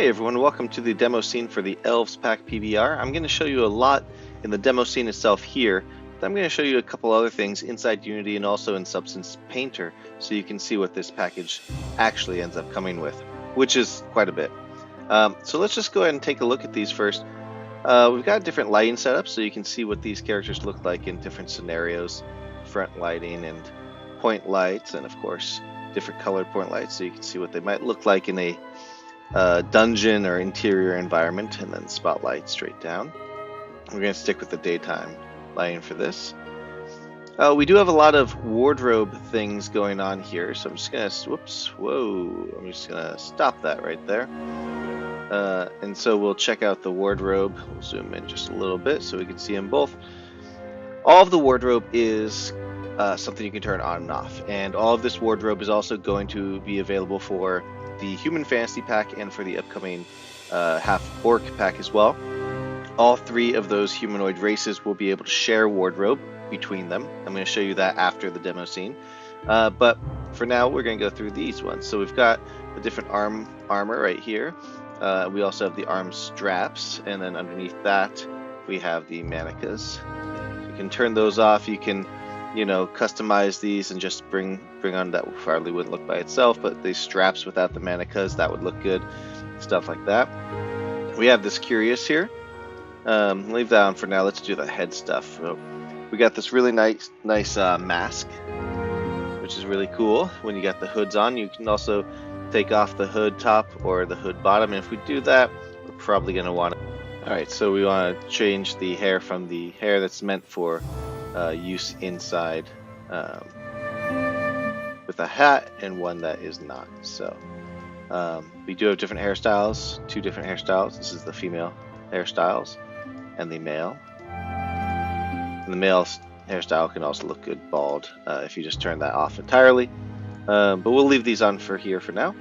Hey everyone, welcome to the demo scene for the Elves pack PBR. I'm going to show you a lot in the demo scene itself here, but I'm going to show you a couple other things inside Unity and also in Substance Painter so you can see what this package actually ends up coming with, which is quite a bit. So let's just go ahead and take a look at these first. We've got different lighting setups so you can see what these characters look like in different scenarios, front lighting and point lights, and of course different colored point lights so you can see what they might look like in a dungeon or interior environment, and then spotlight straight down. We're going to stick with the daytime lighting for this. We do have a lot of wardrobe things going on here, so I'm just going to, I'm just going to stop that right there. And so we'll check out the wardrobe. We'll zoom in just a little bit so we can see them both. All of the wardrobe is something you can turn on and off, and all of this wardrobe is also going to be available for the Human Fantasy pack and for the upcoming Half Orc pack as well. All three of those humanoid races will be able to share wardrobe between them. I'm going to show you that after the demo scene. But for now, we're going to go through these ones. So we've got the different armor right here. We also have the arm straps, and then underneath that, we have the manacas. You can turn those off. You can, customize these and just bring on that hardly wouldn't look by itself, but these straps without the manacas, that would look good, stuff like that. We have this curious here. Leave that on for now. Let's do the head stuff. So we got this really nice mask, which is really cool. When you got the hoods on, you can also take off the hood top or the hood bottom, and if we do that, we're probably going to want to. Alright, so we want to change the hair from the hair that's meant for use inside with a hat and one that is not. So we do have different hairstyles, two different hairstyles. This is the female hairstyles and the male. And the male hairstyle can also look good bald if you just turn that off entirely. But we'll leave these on for here for now.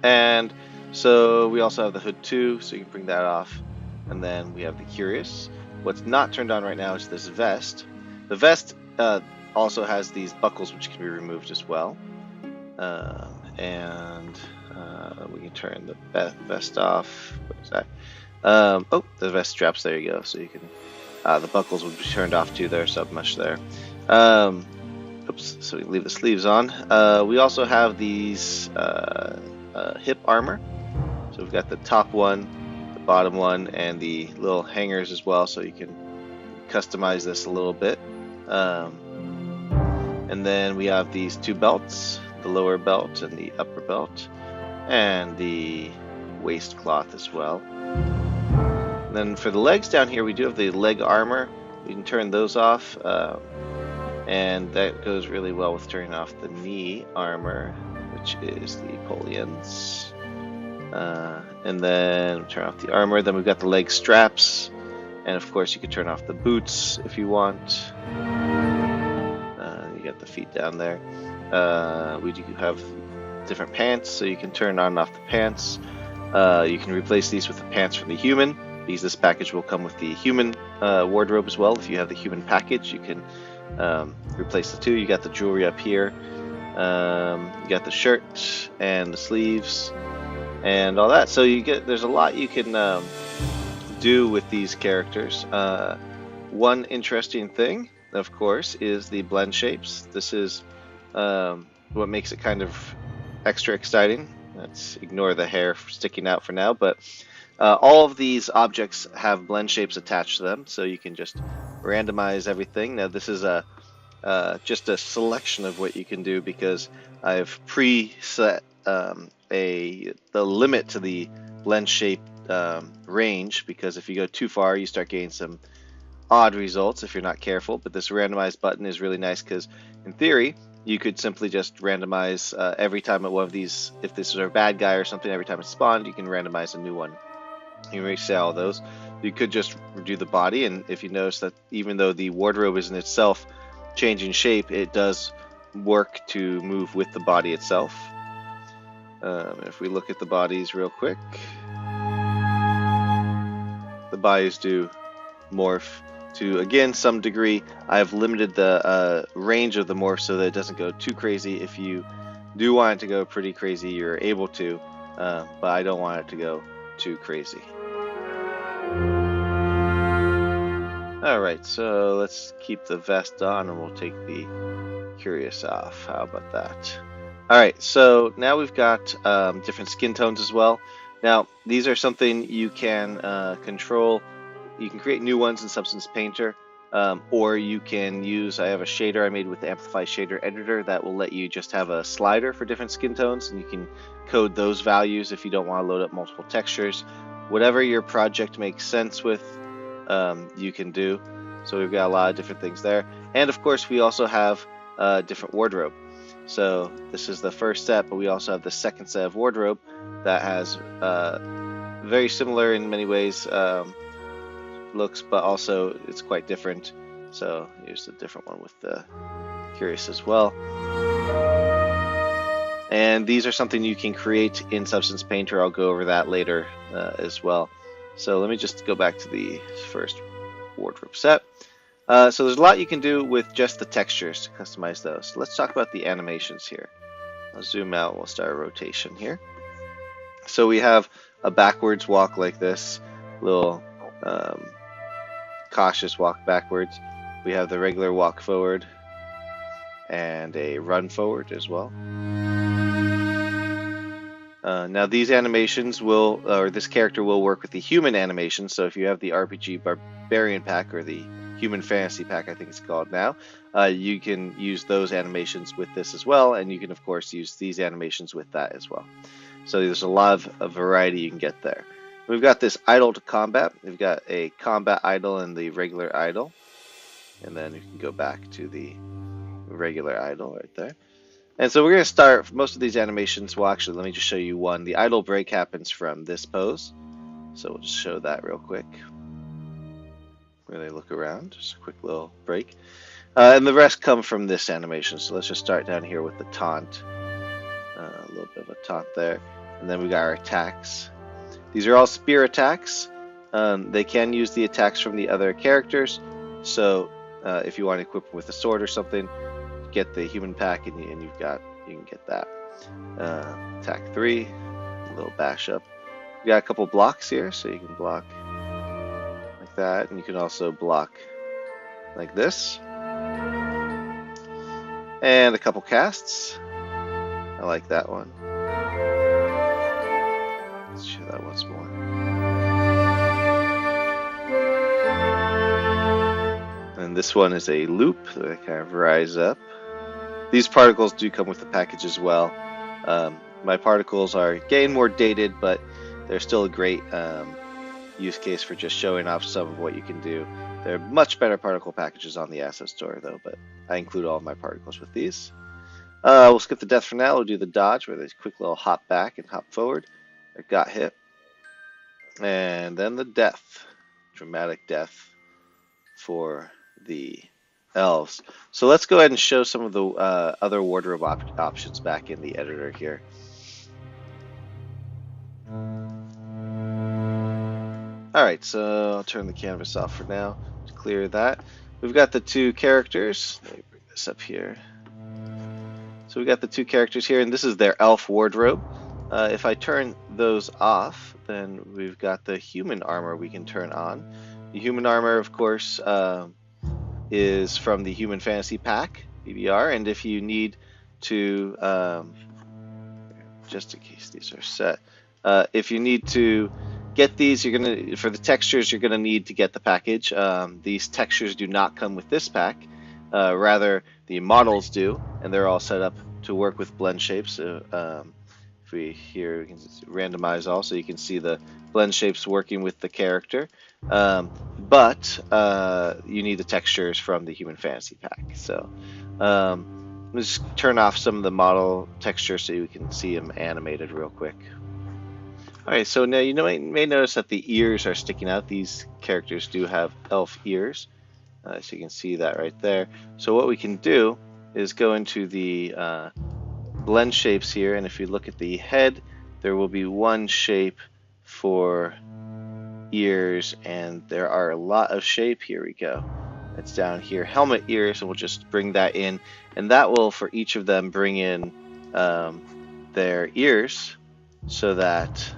And so we also have the hood too, so you can bring that off. And then we have the curious. What's not turned on right now is this vest. The vest also has these buckles which can be removed as well. And we can turn the vest off. What is that? Oh, the vest straps, there you go. So you can, the buckles will be turned off too. There's so much there. Oops, so we leave the sleeves on. We also have these hip armor. So we've got the top one, the bottom one, and the little hangers as well, so you can customize this a little bit. And then we have these two belts, the lower belt and the upper belt, and the waist cloth as well. And then for the legs down here, we do have the leg armor. We can turn those off, and that goes really well with turning off the knee armor, which is the Polians. And then turn off the armor. Then we've got the leg straps, and of course you can turn off the boots if you want. You got the feet down there. We do have different pants, so you can turn on and off the pants. You can replace these with the pants from the human, because this package will come with the human wardrobe as well. If you have the human package, you can replace the two. You got the jewelry up here. You got the shirt and the sleeves and all that. So there's a lot you can do with these characters. One interesting thing, of course, is the blend shapes. This is what makes it kind of extra exciting. Let's ignore the hair sticking out for now, but all of these objects have blend shapes attached to them, so you can just randomize everything. Now this is just a selection of what you can do, because I've preset the limit to the blend shape range, because if you go too far you start getting some odd results if you're not careful. But this randomize button is really nice, because in theory you could simply just randomize every time at one of these. If this is a bad guy or something, every time it's spawned, you can randomize a new one. You can reset all those. You could just do the body, and if you notice that even though the wardrobe is in itself changing shape, it does work to move with the body itself. If we look at the bodies real quick, the bodies do morph to, again, some degree. I've limited the range of the morph so that it doesn't go too crazy. If you do want it to go pretty crazy, you're able to. but I don't want it to go too crazy. Alright, so let's keep the vest on and we'll take the Curious off. How about that? Alright, so now we've got different skin tones as well. Now, these are something you can control. You can create new ones in Substance Painter, or you can use, I have a shader I made with the Amplify Shader Editor that will let you just have a slider for different skin tones, and you can code those values if you don't want to load up multiple textures. Whatever your project makes sense with, you can do. So we've got a lot of different things there. And of course, we also have different wardrobe. So this is the first set, but we also have the second set of wardrobe that has very similar in many ways looks, but also it's quite different. So here's a different one with the Curious as well. And these are something you can create in Substance Painter. I'll go over that later as well. So let me just go back to the first wardrobe set. So there's a lot you can do with just the textures to customize those. So let's talk about the animations here. I'll zoom out. We'll start a rotation here. So we have a backwards walk like this, little cautious walk backwards. We have the regular walk forward and a run forward as well. Now these animations will, or this character will work with the human animation. So if you have the RPG Barbarian pack or the Human Fantasy pack, I think it's called now, you can use those animations with this as well, and you can of course use these animations with that as well. So there's a lot of variety you can get there. We've got this idle to combat. We've got a combat idle and the regular idle, and then you can go back to the regular idle right there. And so we're going to start most of these animations. Well, actually, let me just show you one. The idle break happens from this pose. So we'll just show that real quick. Where they look around, just a quick little break. And the rest come from this animation. So let's just start down here with the taunt. A little bit of a taunt there. And then we got our attacks. These are all spear attacks. They can use the attacks from the other characters. So if you want to equip them with a sword or something, get the human pack and you can get that. Attack 3, a little bash up. We got a couple blocks here, so you can block like that, and you can also block like this. And a couple casts. I like that one. Let's show that once more. And this one is a loop that kind of rise up. These particles do come with the package as well. My particles are getting more dated, but they're still a great use case for just showing off some of what you can do. There are much better particle packages on the asset store though, but I include all of my particles with these. We'll skip the death for now. We'll do the dodge where there's a quick little hop back and hop forward. Or got hit. And then the death. Dramatic death for the elves. So let's go ahead and show some of the other wardrobe options back in the editor here. Alright, so I'll turn the canvas off for now to clear that. We've got the two characters. Let me bring this up here. So we've got the two characters here, and this is their elf wardrobe. If I turn those off, then we've got the human armor we can turn on. The human armor, of course, is from the Human Fantasy pack, PBR, and if you need to, just in case these are set, if you need to get these, you're gonna, for the textures, you're gonna need to get the package. These textures do not come with this pack, rather the models do, and they're all set up to work with blend shapes. If we here we can randomize all, so you can see the blend shapes working with the character. But you need the textures from the Human Fantasy pack. So let's turn off some of the model textures so you can see them animated real quick. Alright, so now you may notice that the ears are sticking out. These characters do have elf ears, so you can see that right there. So what we can do is go into the blend shapes here, and if you look at the head, there will be one shape for ears, and there are a lot of shape. Here we go. It's down here, helmet ears, and we'll just bring that in, and that will, for each of them, bring in their ears. so that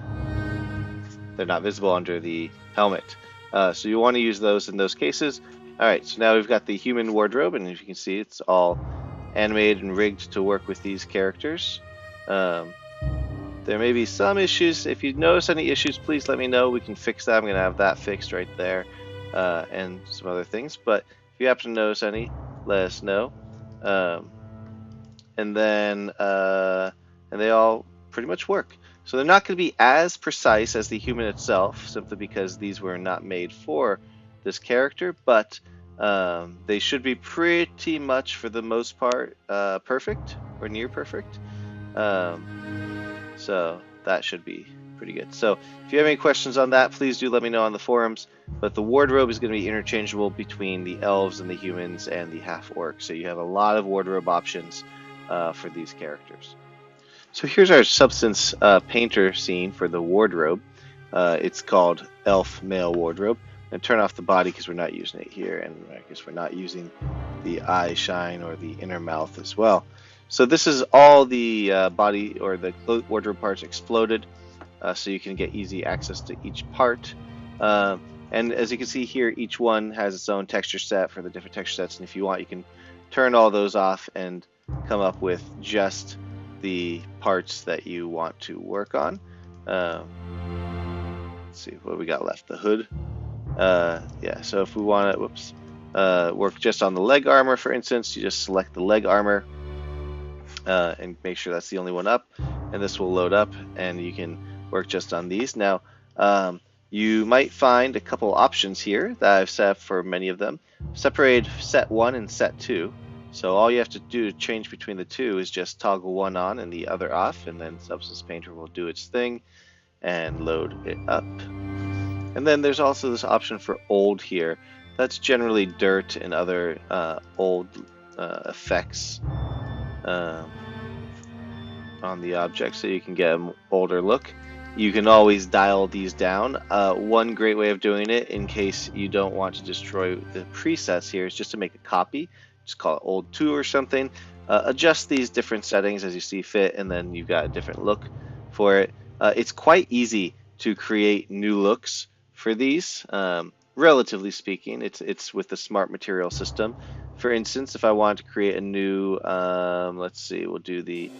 they're not visible under the helmet. So you want to use those in those cases. Alright, so now we've got the human wardrobe, and as you can see, it's all animated and rigged to work with these characters. There may be some issues. If you notice any issues, please let me know. We can fix that. I'm going to have that fixed right there, and some other things. But if you happen to notice any, let us know. And they all pretty much work. So they're not going to be as precise as the human itself, simply because these were not made for this character, but they should be pretty much, for the most part, perfect or near perfect. So that should be pretty good. So if you have any questions on that, please do let me know on the forums. But the wardrobe is going to be interchangeable between the elves and the humans and the half-orcs. So you have a lot of wardrobe options for these characters. So here's our substance painter scene for the wardrobe. It's called Elf Male Wardrobe. And turn off the body because we're not using it here, and I guess we're not using the eye shine or the inner mouth as well. So this is all the body or the wardrobe parts exploded, so you can get easy access to each part. And as you can see here, each one has its own texture set for the different texture sets, and if you want, you can turn all those off and come up with just the parts that you want to work on. Let's see what we got left. The hood. Yeah, so if we want to work just on the leg armor, for instance, you just select the leg armor and make sure that's the only one up, and this will load up and you can work just on these. Now you might find a couple options here that I've set up for many of them. Separated set 1 and set 2. So all you have to do to change between the two is just toggle one on and the other off, and then Substance Painter will do its thing and load it up. And then there's also this option for old here. That's generally dirt and other old effects on the object, so you can get an older look. You can always dial these down. One great way of doing it, in case you don't want to destroy the presets here, is just to make a copy. Just call it old 2 or something. Adjust these different settings as you see fit, and then you've got a different look for it. It's quite easy to create new looks for these, relatively speaking. It's with the smart material system. For instance, if I wanted to create a new, let's see, we'll do the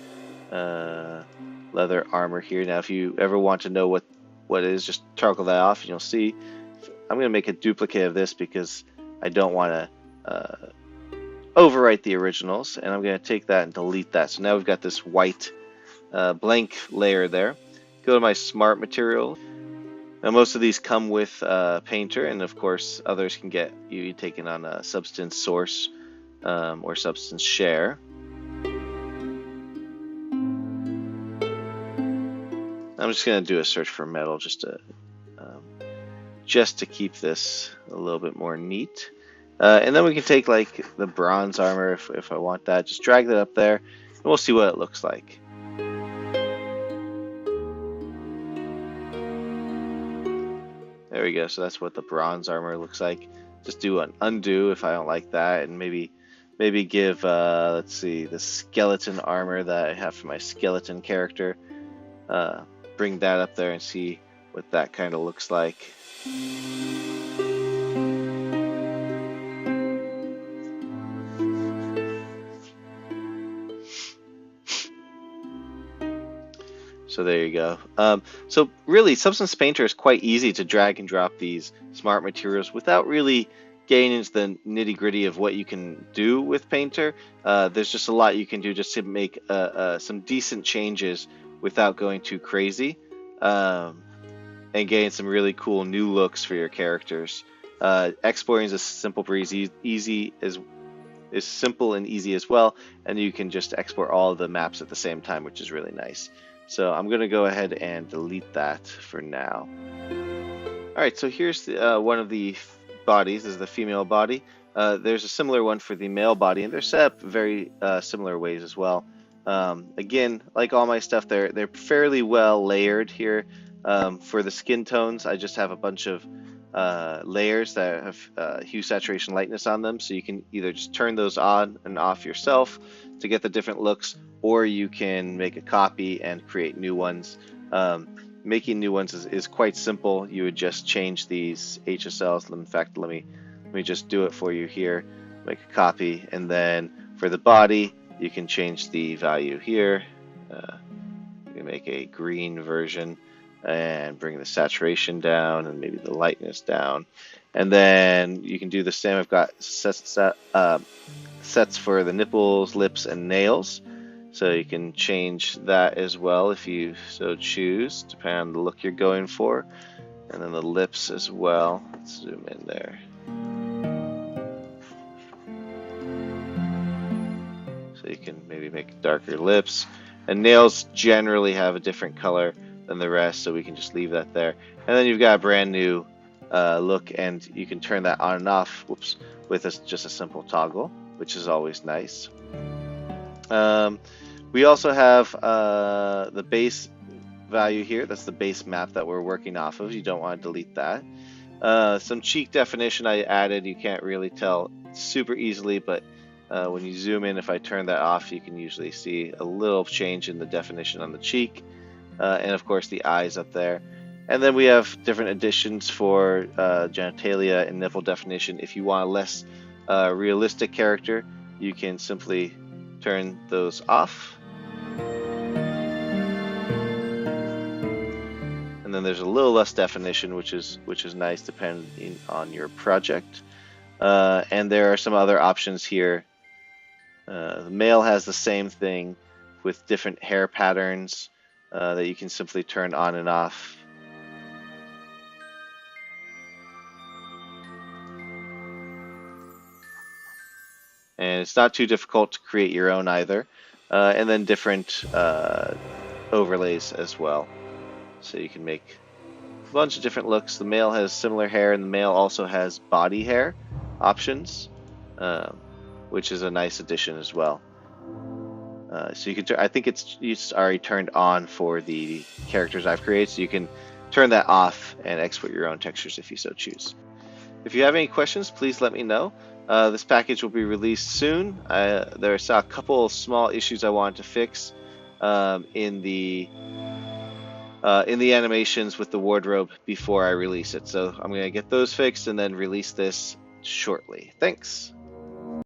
leather armor here. Now, if you ever want to know what it is, just toggle that off, and you'll see. I'm going to make a duplicate of this because I don't want to overwrite the originals, and I'm going to take that and delete that. So now we've got this white blank layer there. Go to my smart material. Now most of these come with Painter, and of course others can get you taken on a Substance Source or Substance Share. I'm just going to do a search for metal just to keep this a little bit more neat. And then we can take like the bronze armor if I want that. Just drag that up there, and we'll see what it looks like. There we go. So that's what the bronze armor looks like. Just do an undo if I don't like that, and maybe give let's see, the skeleton armor that I have for my skeleton character. Bring that up there and see what that kind of looks like. So there you go. So really, Substance Painter is quite easy to drag and drop these smart materials without really getting into the nitty-gritty of what you can do with Painter. There's just a lot you can do just to make some decent changes without going too crazy, and getting some really cool new looks for your characters. Exporting is a simple breeze, is simple and easy as well, and you can just export all of the maps at the same time, which is really nice. So I'm going to go ahead and delete that for now. Alright, so here's one of the bodies. This is the female body. There's a similar one for the male body, and they're set up very similar ways as well. Again, like all my stuff, they're fairly well layered here. For the skin tones, I just have a bunch of layers that have hue, saturation, lightness on them, so you can either just turn those on and off yourself to get the different looks, or you can make a copy and create new ones Making new ones is quite simple. You would just change these HSLs. In fact, let me just do it for you here. Make a copy, and then for the body, you can change the value here. You can make a green version and bring the saturation down and maybe the lightness down. And then you can do the same. I've got sets for the nipples, lips, and nails. So you can change that as well if you so choose, depending on the look you're going for. And then the lips as well. Let's zoom in there. So you can maybe make darker lips. And nails generally have a different color than the rest, so we can just leave that there. And then you've got a brand new look, and you can turn that on and off, whoops, with just a simple toggle, which is always nice. We also have the base value here. That's the base map that we're working off of. You don't want to delete that. Some cheek definition I added. You can't really tell super easily, but when you zoom in, if I turn that off, you can usually see a little change in the definition on the cheek, and of course the eyes up there. And then we have different additions for genitalia and nipple definition. If you want a less realistic character, you can simply turn those off. And then there's a little less definition, which is nice depending on your project. And there are some other options here. The male has the same thing with different hair patterns that you can simply turn on and off. And it's not too difficult to create your own either. And then different overlays as well. So you can make a bunch of different looks. The male has similar hair, and the male also has body hair options, which is a nice addition as well. So you can I think it's already turned on for the characters I've created, so you can turn that off and export your own textures if you so choose. If you have any questions, please let me know. This package will be released soon. There are a couple of small issues I wanted to fix in the animations with the wardrobe before I release it. So I'm going to get those fixed and then release this shortly. Thanks.